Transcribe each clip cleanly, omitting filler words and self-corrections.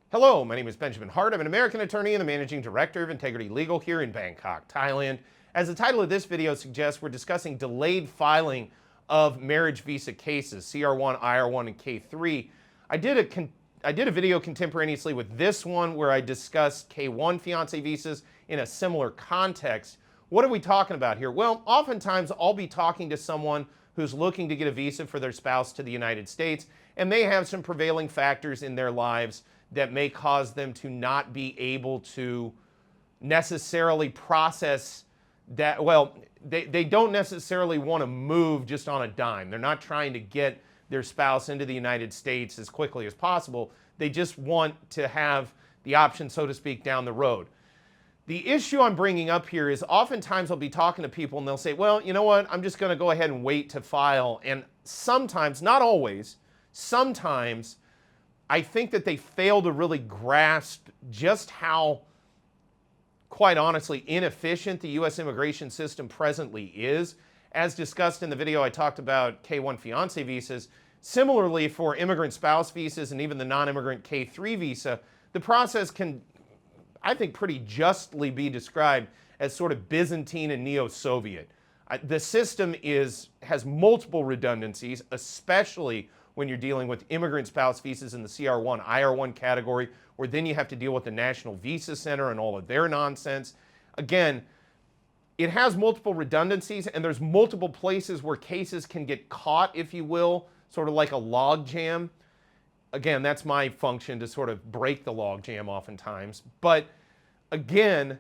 Hello, my name is Benjamin Hart. I'm an American attorney and the managing director of Integrity Legal here in Bangkok, Thailand. As the title of this video suggests, we're discussing delayed filing of marriage visa cases, CR-1, IR-1, and K-3. I did a video contemporaneously with this one where I discussed K-1 fiancé visas in a similar context. What are we talking about here? Well, oftentimes I'll be talking to someone who's looking to get a visa for their spouse to the United States, and they have some prevailing factors in their lives that may cause them to not be able to necessarily process that. Well, they don't necessarily want to move just on a dime. They're not trying to get their spouse into the United States as quickly as possible. They just want to have the option, so to speak, down the road. The issue I'm bringing up here is oftentimes I'll be talking to people and they'll say, well, you know what, I'm just going to go ahead and wait to file. And sometimes, not always, sometimes I think that they fail to really grasp just how, quite honestly, inefficient the U.S. immigration system presently is. As discussed in the video I talked about K-1 fiancé visas, similarly for immigrant spouse visas and even the non-immigrant K-3 visa, the process can, I think, pretty justly be described as sort of Byzantine and neo-Soviet. The system has multiple redundancies, especially when you're dealing with immigrant spouse visas in the CR-1, IR-1 category, where then you have to deal with the National Visa Center and all of their nonsense. Again, it has multiple redundancies, and there's multiple places where cases can get caught, if you will, sort of like a log jam. Again, that's my function, to sort of break the log jam oftentimes. But again,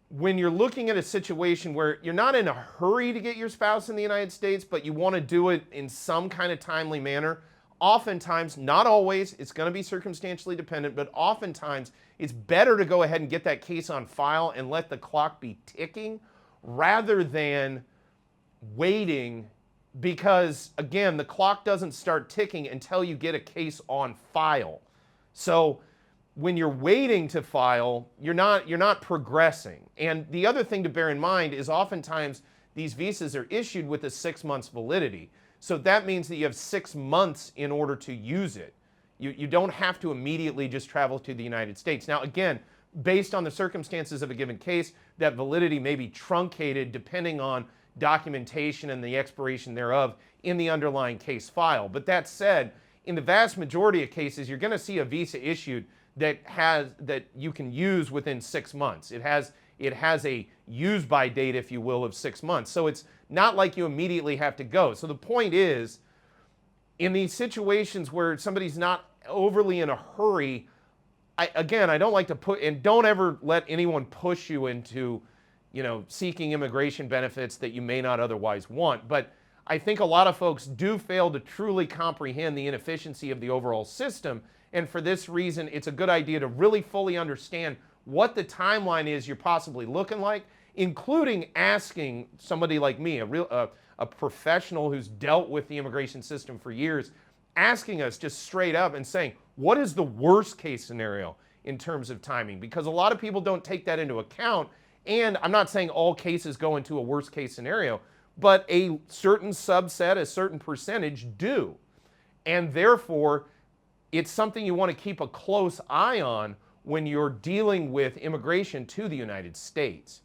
when you're looking at a situation where you're not in a hurry to get your spouse in the United States, but you want to do it in some kind of timely manner, oftentimes, not always, it's going to be circumstantially dependent, but oftentimes it's better to go ahead and get that case on file and let the clock be ticking rather than waiting, because again, the clock doesn't start ticking until you get a case on file. So when you're waiting to file, you're not progressing. And the other thing to bear in mind is oftentimes these visas are issued with a 6 months validity. So that means that you have 6 months in order to use it. You don't have to immediately just travel to the United States. Now again, based on the circumstances of a given case, that validity may be truncated depending on documentation and the expiration thereof in the underlying case file. But that said, in the vast majority of cases, you're going to see a visa issued that you can use within 6 months. It has a use by date, if you will, of 6 months. So it's not like you immediately have to go. So the point is, in these situations where somebody's not overly in a hurry, I don't like to put, and don't ever let anyone push you into, seeking immigration benefits that you may not otherwise want. But I think a lot of folks do fail to truly comprehend the inefficiency of the overall system. And for this reason, it's a good idea to really fully understand what the timeline is you're possibly looking like, including asking somebody like me, a professional who's dealt with the immigration system for years, asking us just straight up and saying, what is the worst case scenario in terms of timing? Because a lot of people don't take that into account. And I'm not saying all cases go into a worst case scenario, but a certain subset, a certain percentage do. And therefore, it's something you want to keep a close eye on when you're dealing with immigration to the United States.